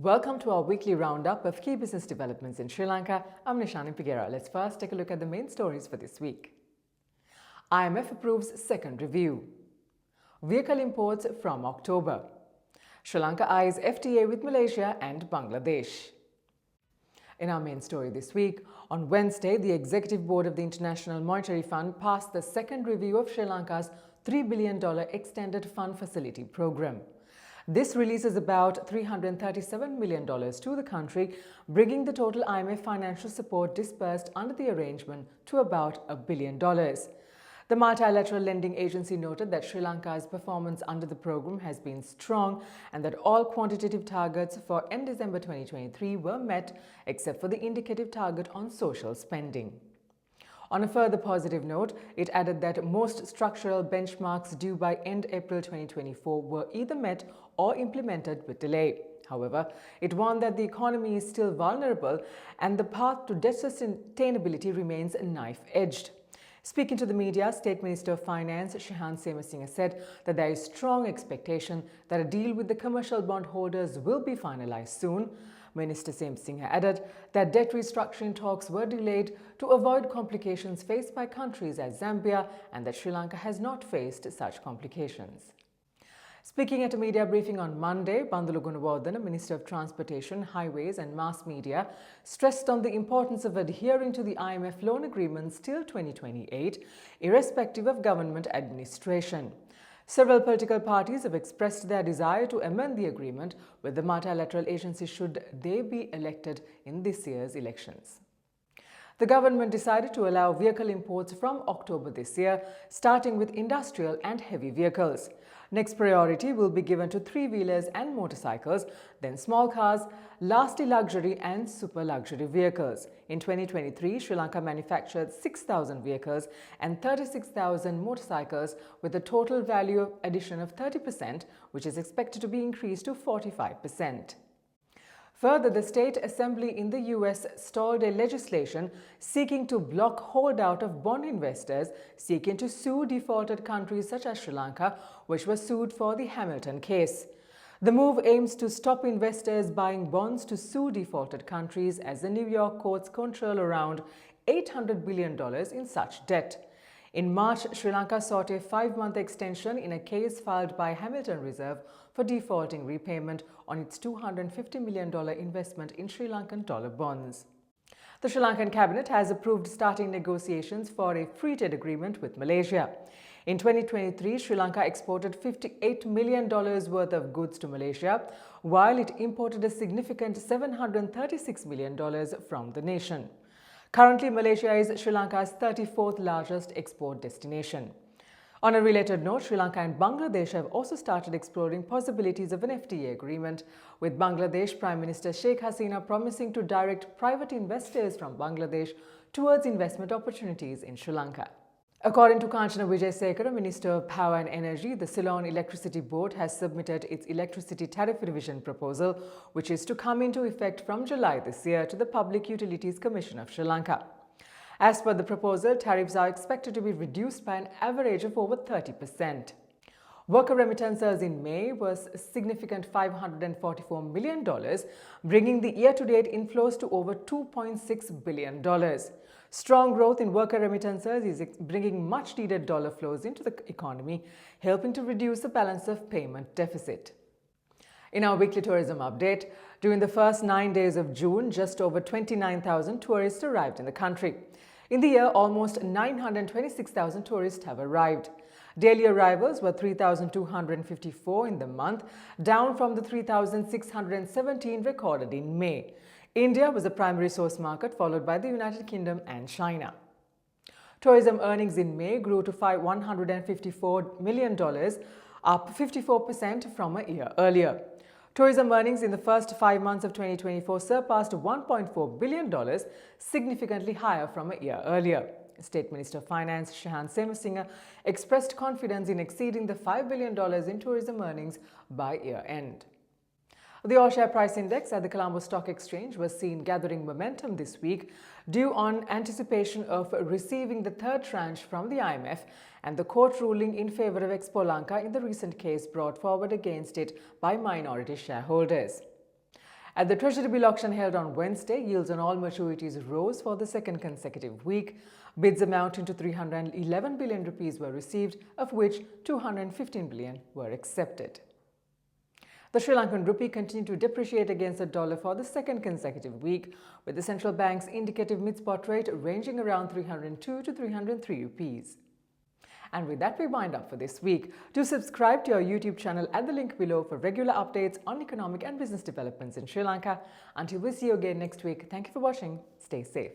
Welcome to our weekly roundup of key business developments in Sri Lanka. I'm Nishani Pigera. Let's first take a look at the main stories for this week. IMF approves second review. Vehicle imports from October. Sri Lanka eyes FTA with Malaysia and Bangladesh. In our main story this week, on Wednesday, the Executive Board of the International Monetary Fund passed the second review of Sri Lanka's $3 billion Extended Fund Facility program. This releases about $337 million to the country, bringing the total IMF financial support disbursed under the arrangement to about $1 billion. The multilateral lending agency noted that Sri Lanka's performance under the program has been strong and that all quantitative targets for end December 2023 were met, except for the indicative target on social spending. On a further positive note, it added that most structural benchmarks due by end April 2024 were either met or implemented with delay. However, it warned that the economy is still vulnerable and the path to debt sustainability remains knife-edged. Speaking to the media, State Minister of Finance Shehan Semasinga said that there is strong expectation that a deal with the commercial bondholders will be finalized soon. Minister Semasinga added that debt restructuring talks were delayed to avoid complications faced by countries as Zambia and that Sri Lanka has not faced such complications. Speaking at a media briefing on Monday, Bandula Gunawardena, Minister of Transportation, Highways and Mass Media, stressed on the importance of adhering to the IMF loan agreements till 2028, irrespective of government administration. Several political parties have expressed their desire to amend the agreement with the multilateral agency should they be elected in this year's elections. The government decided to allow vehicle imports from October this year, starting with industrial and heavy vehicles. Next priority will be given to three-wheelers and motorcycles, then small cars, lastly luxury and super luxury vehicles. In 2023, Sri Lanka manufactured 6,000 vehicles and 36,000 motorcycles with a total value addition of 30%, which is expected to be increased to 45%. Further, the State Assembly in the US stalled a legislation seeking to block holdout of bond investors seeking to sue defaulted countries such as Sri Lanka, which were sued for the Hamilton case. The move aims to stop investors buying bonds to sue defaulted countries as the New York courts control around $800 billion in such debt. In March, Sri Lanka sought a 5-month extension in a case filed by Hamilton Reserve for defaulting repayment on its $250 million investment in Sri Lankan dollar bonds. The Sri Lankan cabinet has approved starting negotiations for a free trade agreement with Malaysia. In 2023, Sri Lanka exported $58 million worth of goods to Malaysia, while it imported a significant $736 million from the nation. Currently, Malaysia is Sri Lanka's 34th largest export destination. On a related note, Sri Lanka and Bangladesh have also started exploring possibilities of an FTA agreement, with Bangladesh Prime Minister Sheikh Hasina promising to direct private investors from Bangladesh towards investment opportunities in Sri Lanka. According to Kanchana Wijayasekara, Minister of Power and Energy, the Ceylon Electricity Board has submitted its electricity tariff revision proposal, which is to come into effect from July this year, to the Public Utilities Commission of Sri Lanka. As per the proposal, tariffs are expected to be reduced by an average of over 30%. Worker remittances in May was a significant $544 million, bringing the year-to-date inflows to over $2.6 billion. Strong growth in worker remittances is bringing much-needed dollar flows into the economy, helping to reduce the balance of payment deficit. In our weekly tourism update, during the first 9 days of June, just over 29,000 tourists arrived in the country. In the year, almost 926,000 tourists have arrived. Daily arrivals were 3,254 in the month, down from the 3,617 recorded in May. India was the primary source market, followed by the United Kingdom and China. Tourism earnings in May grew to $154 million, up 54% from a year earlier. Tourism earnings in the first 5 months of 2024 surpassed $1.4 billion, significantly higher from a year earlier. State Minister of Finance Shehan Semasinga expressed confidence in exceeding the $5 billion in tourism earnings by year-end. The all-share price index at the Colombo Stock Exchange was seen gathering momentum this week due on anticipation of receiving the third tranche from the IMF and the court ruling in favor of Expo Lanka in the recent case brought forward against it by minority shareholders. At the Treasury bill auction held on Wednesday, yields on all maturities rose for the second consecutive week. Bids amounting to 311 billion rupees were received, of which 215 billion were accepted. The Sri Lankan rupee continued to depreciate against the dollar for the second consecutive week, with the central bank's indicative mid-spot rate ranging around 302 to 303 rupees. And with that, we wind up for this week. Do subscribe to our YouTube channel at the link below for regular updates on economic and business developments in Sri Lanka. Until we see you again next week, thank you for watching. Stay safe.